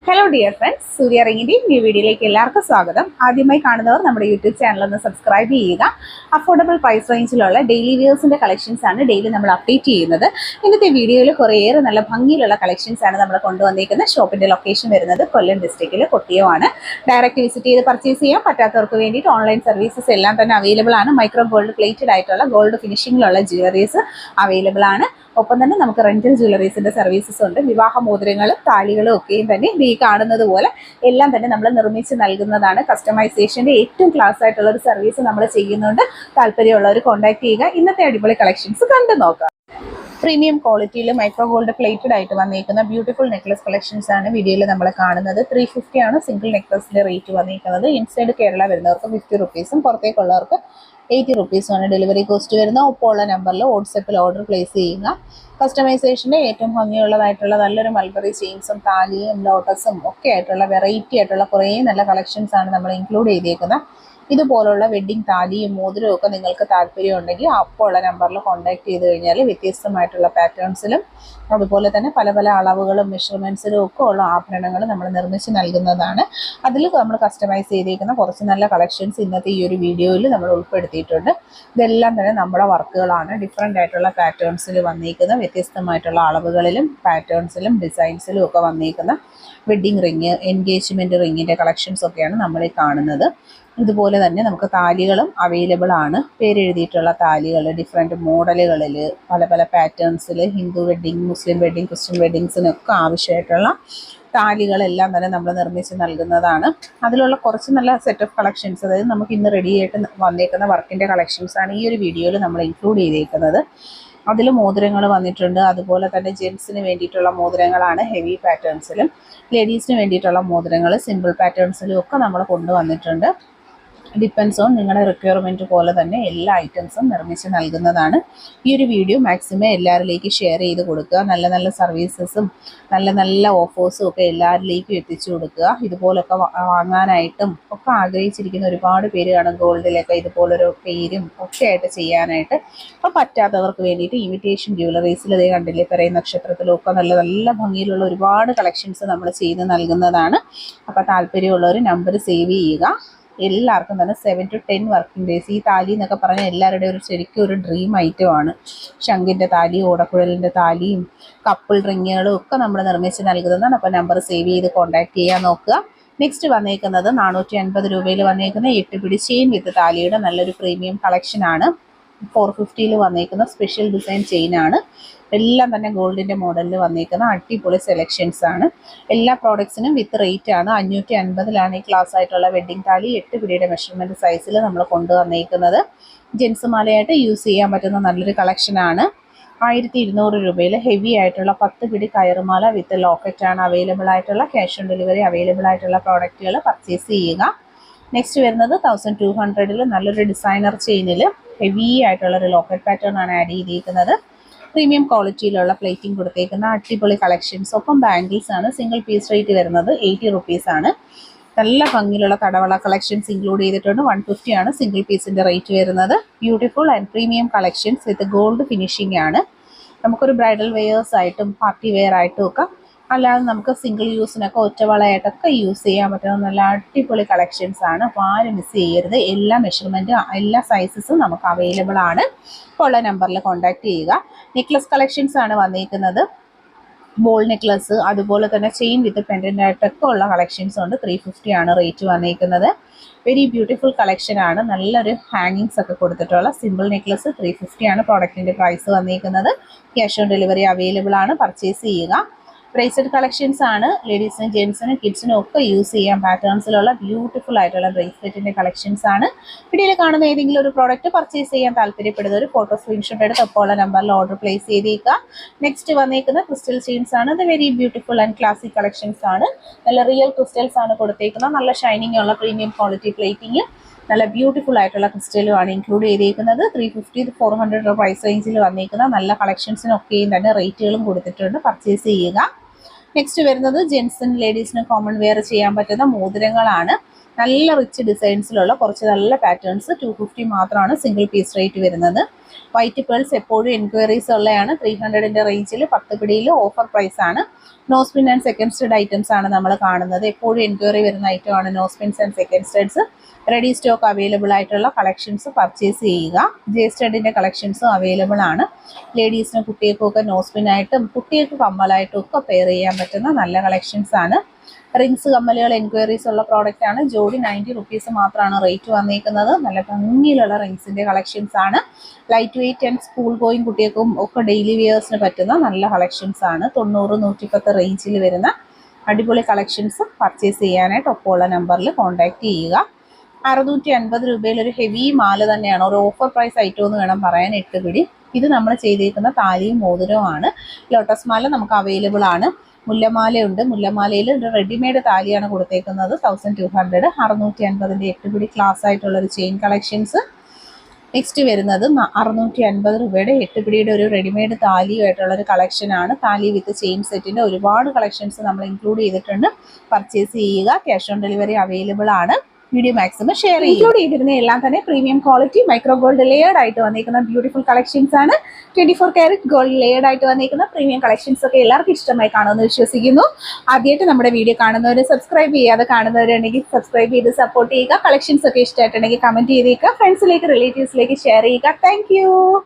Hello dear friends, സൂര്യ റിങ്ങിൻ്റെ new വീഡിയോയിലേക്ക് എല്ലാവർക്കും സ്വാഗതം. ആദ്യമായി കാണുന്നവർ നമ്മുടെ യൂട്യൂബ് ചാനൽ ഒന്ന് സബ്സ്ക്രൈബ് ചെയ്യുക. അഫോർഡബിൾ പ്രൈസ് റേഞ്ചിലുള്ള ഡെയിലി വിയേഴ്സിൻ്റെ കളക്ഷൻസ് ആണ് ഡെയിലി നമ്മൾ അപ്ഡേറ്റ് ചെയ്യുന്നത്. ഇന്നത്തെ വീഡിയോയിൽ കുറേയേറെ നല്ല ഭംഗിയിലുള്ള കളക്ഷൻസ് ആണ് നമ്മൾ കൊണ്ടുവന്നിരിക്കുന്നത്. ഷോപ്പിൻ്റെ ലൊക്കേഷൻ വരുന്നത് കൊല്ലം ഡിസ്ട്രിക്റ്റിലെ കൊട്ടിയമാണ്. ഡയറക്റ്റ് വിസിറ്റ് ചെയ്ത് പർച്ചേസ് ചെയ്യാൻ പറ്റാത്തവർക്ക് വേണ്ടിയിട്ട് ഓൺലൈൻ സർവീസസ് എല്ലാം തന്നെ അവൈലബിൾ ആണ്. മൈക്രോ ഗോൾഡ് പ്ലേറ്റഡ് ആയിട്ടുള്ള ഗോൾഡ് ഫിനിഷിങ്ങിലുള്ള ജ്വല്ലറീസ് അവൈലബിൾ ആണ്. ഒപ്പം തന്നെ നമുക്ക് റെന്റൽ ജ്വല്ലറീസിന്റെ സർവീസസ് ഉണ്ട്. വിവാഹ മോതിരങ്ങളും താലികളും ഒക്കെയും തന്നെ ഈ കാണുന്നത് പോലെ എല്ലാം തന്നെ നമ്മൾ നിർമ്മിച്ച് നൽകുന്നതാണ്. കസ്റ്റമൈസേഷന്റെ ഏറ്റവും ക്ലാസ് ആയിട്ടുള്ള ഒരു സർവീസ് നമ്മൾ ചെയ്യുന്നുണ്ട്. താല്പര്യമുള്ളവർ കോൺടാക്ട് ചെയ്യുക. ഇന്നത്തെ അടിപൊളി കളക്ഷൻസ് കണ്ടു നോക്കാം. പ്രീമിയം ക്വാളിറ്റിയിൽ മൈക്രോ ഗോൾഡ് പ്ലേറ്റഡ് ആയിട്ട് വന്നിരിക്കുന്ന ബ്യൂട്ടിഫുൾ നെക്ലസ് കളക്ഷൻസ് ആണ് വീഡിയോയിൽ നമ്മൾ കാണുന്നത്. 350 ആണ് സിംഗിൾ നെക്ലസിന്റെ റേറ്റ് വന്നിരിക്കുന്നത്. ഇൻസൈഡ് കേരള വരുന്നവർക്ക് 50 റുപ്പീസും പുറത്തേക്കുള്ളവർക്ക് 80 റുപ്പീസുമാണ് ഡെലിവറി കോസ്റ്റ് വരുന്നത്. ഒപ്പം ഉള്ള നമ്പറിൽ വാട്സപ്പിൽ ഓർഡർ പ്ലേസ് ചെയ്യുക. കസ്റ്റമൈസേഷൻ്റെ ഏറ്റവും ഭംഗിയുള്ളതായിട്ടുള്ള നല്ലൊരു മൾബറി ചെയിൻസും താലിയും ലോട്ടസും ഒക്കെ ആയിട്ടുള്ള വെറൈറ്റി ആയിട്ടുള്ള കുറേ നല്ല കളക്ഷൻസ് ആണ് നമ്മൾ ഇൻക്ലൂഡ് ചെയ്തേക്കുന്നത്. ഇതുപോലുള്ള വെഡ്ഡിങ് താലിയും മോതിരവും ഒക്കെ നിങ്ങൾക്ക് താല്പര്യം ഉണ്ടെങ്കിൽ അപ്പോൾ ഉള്ള നമ്പറിൽ കോൺടാക്ട് ചെയ്ത് കഴിഞ്ഞാൽ വ്യത്യസ്തമായിട്ടുള്ള പാറ്റേൺസിലും അതുപോലെ തന്നെ പല പല അളവുകളും മെഷർമെൻറ്റ്സിലും ഒക്കെ ഉള്ള ആഭരണങ്ങൾ നമ്മൾ നിർമ്മിച്ച് നൽകുന്നതാണ്. അതിൽ നമ്മൾ കസ്റ്റമൈസ് ചെയ്തിരിക്കുന്ന കുറച്ച് നല്ല കളക്ഷൻസ് ഇന്നത്തെ ഈ ഒരു വീഡിയോയിൽ നമ്മൾ ഉൾപ്പെടുത്തിയിട്ടുണ്ട്. ഇതെല്ലാം തന്നെ നമ്മുടെ വർക്കുകളാണ്. ഡിഫറെൻ്റ് ആയിട്ടുള്ള പാറ്റേൺസിൽ വന്നിരിക്കുന്ന വ്യത്യസ്തമായിട്ടുള്ള അളവുകളിലും പാറ്റേൺസിലും ഡിസൈൻസിലും ഒക്കെ വന്നിരിക്കുന്ന വെഡ്ഡിങ് റിങ്, എൻഗേജ്മെൻറ്റ് റിങ്ങിൻ്റെ കളക്ഷൻസ് ഒക്കെയാണ് നമ്മൾ കാണുന്നത്. ഇതുപോലെ തന്നെ നമുക്ക് താലികളും അവൈലബിൾ ആണ്. പേരെഴുതിയിട്ടുള്ള താലികൾ ഡിഫറെൻറ്റ് മോഡലുകളിൽ പല പല പാറ്റേൺസിൽ ഹിന്ദു വെഡ്ഡിങ്, മുസ്ലിം വെഡ്ഡിങ്, ക്രിസ്ത്യൻ വെഡ്ഡിങ്സിനൊക്കെ ആവശ്യമായിട്ടുള്ള താലികളെല്ലാം തന്നെ നമ്മൾ നിർമ്മിച്ച് നൽകുന്നതാണ്. അതിലുള്ള കുറച്ച് നല്ല സെറ്റ് ഓഫ് കളക്ഷൻസ്, അതായത് നമുക്ക് ഇന്ന് റെഡി ആയിട്ട് വന്നേക്കുന്ന വർക്കിൻ്റെ കളക്ഷൻസാണ് ഈ ഒരു വീഡിയോയിൽ നമ്മൾ ഇൻക്ലൂഡ് ചെയ്തേക്കുന്നത്. അതിൽ മോതിരങ്ങൾ വന്നിട്ടുണ്ട്. അതുപോലെ തന്നെ ജെൻസിന് വേണ്ടിയിട്ടുള്ള മോതിരങ്ങളാണ് ഹെവി പാറ്റേൺസിലും, ലേഡീസിന് വേണ്ടിയിട്ടുള്ള മോതിരങ്ങൾ സിമ്പിൾ പാറ്റേൺസിലും ഒക്കെ നമ്മൾ കൊണ്ടുവന്നിട്ടുണ്ട്. ഡിപ്പെൻസ് ഓൺ നിങ്ങളുടെ റിക്വയർമെൻറ്റ് പോലെ തന്നെ എല്ലാ ഐറ്റംസും നിർമ്മിച്ച് നൽകുന്നതാണ്. ഈ ഒരു വീഡിയോ മാക്സിമം എല്ലാവരിലേക്ക് ഷെയർ ചെയ്ത് കൊടുക്കുക. നല്ല നല്ല സർവീസസും നല്ല നല്ല ഓഫേഴ്സും ഒക്കെ എല്ലാവരിലേക്കും എത്തിച്ചു കൊടുക്കുക. ഇതുപോലൊക്കെ വാങ്ങാനായിട്ടും ഒക്കെ ആഗ്രഹിച്ചിരിക്കുന്ന ഒരുപാട് പേര് കാണും. ഗോൾഡിലൊക്കെ ഇതുപോലൊരു പേരും ഒക്കെ ആയിട്ട് ചെയ്യാനായിട്ട്. അപ്പോൾ പറ്റാത്തവർക്ക് വേണ്ടിയിട്ട് ഇമിറ്റേഷൻ ജ്വല്ലറീസിൽ ഇതേ കണ്ടില്ലേ, പിറയും നക്ഷത്രത്തിലും ഒക്കെ നല്ല നല്ല ഭംഗിയിലുള്ള ഒരുപാട് കളക്ഷൻസ് നമ്മൾ ചെയ്ത് നൽകുന്നതാണ്. അപ്പോൾ താല്പര്യമുള്ളവർ നമ്പർ സേവ് ചെയ്യുക. എല്ലാവർക്കും തന്നെ 7 to 10 വർക്കിംഗ് ഡേയ്സ്. ഈ താലി എന്നൊക്കെ പറഞ്ഞാൽ എല്ലാവരുടെയും ശരിക്കും ഒരു ഡ്രീം ഐറ്റമാണ്. ശംഖിൻ്റെ താലി, ഓടക്കുഴലിൻ്റെ താലിയും കപ്പിൾ റിങ്ങുകളും ഒക്കെ നമ്മൾ നിർമ്മിച്ച് നൽകുന്നതാണ്. അപ്പോൾ നമ്പർ സേവ് ചെയ്ത് കോൺടാക്ട് ചെയ്യാൻ നോക്കുക. നെക്സ്റ്റ് വന്നേക്കുന്നത് 450 രൂപയിൽ വന്നേക്കുന്ന 8 പിടി ചെയിൻ വിത്ത് താലിയുടെ നല്ലൊരു പ്രീമിയം കളക്ഷനാണ്. 450 വന്നേക്കുന്ന സ്പെഷ്യൽ ഡിസൈൻ ചെയിനാണ്. എല്ലാം തന്നെ ഗോൾഡിൻ്റെ മോഡലിൽ വന്നേക്കുന്ന അടിപൊളി സെലക്ഷൻസ് ആണ്. എല്ലാ പ്രോഡക്ട്സിനും വിത്ത് റേറ്റ് ആണ്. 550 ഈ ക്ലാസ് ആയിട്ടുള്ള വെഡ്ഡിങ് താലി 8 പിടിയുടെ മെഷർമെൻറ്റ് സൈസിൽ നമ്മൾ കൊണ്ടുവന്നേക്കുന്നത്. ജെൻസ് മാലയായിട്ട് യൂസ് ചെയ്യാൻ പറ്റുന്ന നല്ലൊരു കളക്ഷനാണ്. 1200 രൂപയിൽ ഹെവി ആയിട്ടുള്ള 10 പിടി കയറുമാല വിത്ത് ലോക്കറ്റാണ് അവൈലബിൾ ആയിട്ടുള്ള. ക്യാഷ് ഓൺ ഡെലിവറി അവൈലബിൾ ആയിട്ടുള്ള പ്രോഡക്റ്റുകൾ പർച്ചേസ് ചെയ്യുക. നെക്സ്റ്റ് വരുന്നത് 1200 നല്ലൊരു ഡിസൈനർ ചെയിനിൽ ഹെവി ആയിട്ടുള്ളൊരു ലോക്കറ്റ് പാറ്റേൺ ആണ് ആഡ് ചെയ്തിരിക്കുന്നത്. പ്രീമിയം ക്വാളിറ്റിയിലുള്ള പ്ലേറ്റിംഗ് കൊടുത്തേക്കുന്ന അടിപൊളി കളക്ഷൻസ്. ഒപ്പം ബാംഗിൾസ് ആണ്. സിംഗിൾ പീസ് റേറ്റ് വരുന്നത് 80 റുപ്പീസാണ്. നല്ല ഭംഗിയിലുള്ള തടവള കളക്ഷൻസ് ഇൻക്ലൂഡ് ചെയ്തിട്ടുണ്ട്. 150 ആണ് സിംഗിൾ പീസിൻ്റെ റേറ്റ് വരുന്നത്. Beautiful and premium collections with gold finishing ആണ്. നമുക്കൊരു ബ്രൈഡൽ വെയേഴ്സ് ആയിട്ടും പാർട്ടി വെയർ ആയിട്ടും ഒക്കെ, അല്ലാതെ നമുക്ക് സിംഗിൾ യൂസിനൊക്കെ ഒറ്റവളയായിട്ടൊക്കെ യൂസ് ചെയ്യാൻ പറ്റുന്ന നല്ല അടിപൊളി കളക്ഷൻസ് ആണ്. അപ്പോൾ ആരും മിസ് ചെയ്യരുത്. എല്ലാ മെഷർമെൻറ്റും എല്ലാ സൈസസും നമുക്ക് അവൈലബിൾ ആണ്. ഇപ്പോൾ ഉള്ള നമ്പറിൽ കോൺടാക്ട് ചെയ്യുക. നെക്ലസ് കളക്ഷൻസ് ആണ് വന്നിരിക്കുന്നത്. ബോൾ നെക്ലസ്, അതുപോലെ തന്നെ ചെയിൻ വിത്ത് പെൻഡൻ്റ് ആയിട്ടൊക്കെ ഉള്ള കളക്ഷൻസ് ഉണ്ട്. 350 ആണ് റേറ്റ് വന്നിരിക്കുന്നത്. വെരി ബ്യൂട്ടിഫുൾ കളക്ഷൻ ആണ്. നല്ലൊരു ഹാങ്ങിങ്സ് ഒക്കെ കൊടുത്തിട്ടുള്ള സിമ്പിൾ നെക്ലസ് 350 ആണ് പ്രോഡക്റ്റിൻ്റെ പ്രൈസ് വന്നിരിക്കുന്നത്. ക്യാഷ് ഓൺ ഡെലിവറി അവൈലബിൾ ആണ്. പർച്ചേസ് ചെയ്യുക. ബ്രേസ്ലെറ്റ് കളക്ഷൻസ് ആണ്. ലേഡീസിനും ജെൻസിനും കിഡ്സിനും ഒക്കെ യൂസ് ചെയ്യാൻ പാറ്റേൺസിലുള്ള ബ്യൂട്ടിഫുൾ ആയിട്ടുള്ള ബ്രേസ്ലെറ്റിൻ്റെ കളക്ഷൻസ് ആണ്. വീഡിയോയിൽ കാണുന്ന ഏതെങ്കിലും ഒരു പ്രോഡക്റ്റ് പർച്ചേസ് ചെയ്യാൻ താല്പര്യപ്പെടുന്ന ഒരു ഫോട്ടോ സ്ക്രീൻഷോട്ട് എടുത്ത് അപ്പോൾ ഉള്ള നമ്പറിൽ ഓർഡർ പ്ലേസ് ചെയ്തേക്കുക. നെക്സ്റ്റ് വന്നേക്കുന്ന ക്രിസ്റ്റൽ ചെയിൻസ് ആണ്. ഇത് very beautiful and classic collections ആണ്. നല്ല റിയൽ ക്രിസ്റ്റൽസ് ആണ് കൊടുത്തേക്കുന്നത്. നല്ല ഷൈനിങ് ഉള്ള പ്രീമിയം ക്വാളിറ്റി പ്ലേറ്റിംഗ്, നല്ല ബ്യൂട്ടിഫുൾ ആയിട്ടുള്ള ക്രിസ്റ്റലും ആണ് ഇൻക്ലൂഡ് ചെയ്തേക്കുന്നത്. 350 to 400 പ്രൈസ് റേഞ്ചിൽ വന്നേക്കുന്ന നല്ല കളക്ഷൻസിനൊക്കെയും തന്നെ റേറ്റുകളും കൊടുത്തിട്ടുണ്ട്. പർച്ചേസ് ചെയ്യുക. നെക്സ്റ്റ് വരുന്നത് ജെൻസിനും ലേഡീസിനും കോമൺ വെയർ ചെയ്യാൻ പറ്റുന്ന മോതിരങ്ങളാണ്. നല്ല റിച്ച് ഡിസൈൻസിലുള്ള കുറച്ച് നല്ല പാറ്റേൺസ് 250 മാത്രമാണ് സിംഗിൾ പീസ് റേറ്റ് വരുന്നത്. വൈറ്റ് പേൾസ് എപ്പോഴും എൻക്വയറീസ് ഉള്ളതാണ്. 300ന്റെ റേഞ്ചിൽ 10 പിടിയിൽ ഓഫർ പ്രൈസ് ആണ്. Nose pin and second stud items ആണ് നമ്മൾ കാണുന്നത്. എപ്പോഴും എൻക്വയറി വരുന്ന ഐറ്റമാണ് nose pins and second studs. Ready stock available ആയിട്ടുള്ള കളക്ഷൻസ് പർച്ചേസ് ചെയ്യുക. ജെ സ്റ്റഡിൻ്റെ കളക്ഷൻസും അവൈലബിൾ ആണ്. ലേഡീസിനും കുട്ടികൾക്കും ഒക്കെ നോസ്പിനായിട്ടും കുട്ടികൾക്ക് കമ്മലായിട്ടും ഒക്കെ പെയർ ചെയ്യാൻ പറ്റുന്ന നല്ല കളക്ഷൻസ് ആണ്. റിങ്സ് കമ്മലുകൾ എൻക്വയറീസ് ഉള്ള പ്രോഡക്റ്റ് ആണ്. ജോഡി 90 റുപ്പീസ് മാത്രമാണ് റേറ്റ് വന്നിരിക്കുന്നത്. നല്ല ഭംഗിയിലുള്ള റിങ്സിൻ്റെ കളക്ഷൻസ് ആണ്. Light weight and school going കുട്ടികൾക്കും ഒക്കെ ഡെയിലി വെയേഴ്സിന് പറ്റുന്ന നല്ല കളക്ഷൻസ് ആണ്. 90, 110 റേഞ്ചിൽ വരുന്ന അടിപൊളി കളക്ഷൻസ് പർച്ചേസ് ചെയ്യാനായിട്ട് ഒപ്പമുള്ള നമ്പറിൽ കോൺടാക്റ്റ് ചെയ്യുക. 650 രൂപയിൽ ഒരു ഹെവി മാല തന്നെയാണ്. ഒരു ഓഫർ പ്രൈസ് ഐറ്റം എന്ന് വേണം പറയാൻ. 8 പിടി. ഇത് നമ്മൾ ചെയ്തിരിക്കുന്ന താലിയും മോതിരവുമാണ്. ലോട്ടസ് മാല നമുക്ക് അവൈലബിൾ ആണ്. മുല്ലമാലയുണ്ട്. മുല്ലമാലയിൽ ഒരു റെഡിമെയ്ഡ് താലിയാണ് കൊടുത്തേക്കുന്നത്. 1200. 650ന്റെ 8 പിടി ക്ലാസ് ആയിട്ടുള്ളൊരു ചെയിൻ കളക്ഷൻസ്. നെക്സ്റ്റ് വരുന്നത് 650 രൂപയുടെ 8 പിടിയുടെ ഒരു റെഡിമെയ്ഡ് താലിയുമായിട്ടുള്ളൊരു കളക്ഷനാണ്. താലി വിത്ത് ചെയിൻ സെറ്റിൻ്റെ ഒരുപാട് കളക്ഷൻസ് നമ്മൾ ഇൻക്ലൂഡ് ചെയ്തിട്ടുണ്ട്. പർച്ചേസ് ചെയ്യുക. ക്യാഷ് ഓൺ ഡെലിവറി അവൈലബിൾ ആണ്. വീഡിയോ മാക്സിമം ഷെയർ ചെയ്യുക. ഇൻക്ലൂഡ് ചെയ്തിരുന്ന എല്ലാം തന്നെ premium quality micro gold layered ആയിട്ട് വന്നിരിക്കുന്ന ബ്യൂട്ടിഫുൾ കളക്ഷൻസ് ആണ്. 24 കാരറ്റ് ഗോൾഡ് ലെയർഡ് ആയിട്ട് വന്നിരിക്കുന്ന പ്രീമിയം കളക്ഷൻസ് ഒക്കെ എല്ലാവർക്കും ഇഷ്ടമായി കാണുമെന്ന് വിശ്വസിക്കുന്നു. ആദ്യമായിട്ട് നമ്മുടെ വീഡിയോ കാണുന്നവർ, സബ്സ്ക്രൈബ് ചെയ്യാതെ കാണുന്നവരുണ്ടെങ്കിൽ സബ്സ്ക്രൈബ് ചെയ്ത് സപ്പോർട്ട് ചെയ്യുക. കളക്ഷൻസ് ഒക്കെ ഇഷ്ടമായിട്ടുണ്ടെങ്കിൽ കമൻറ്റ് ചെയ്തേക്കുക. ഫ്രണ്ട്സിലേക്ക് റിലേറ്റീവ്സിലേക്ക് ഷെയർ ചെയ്യുക. താങ്ക്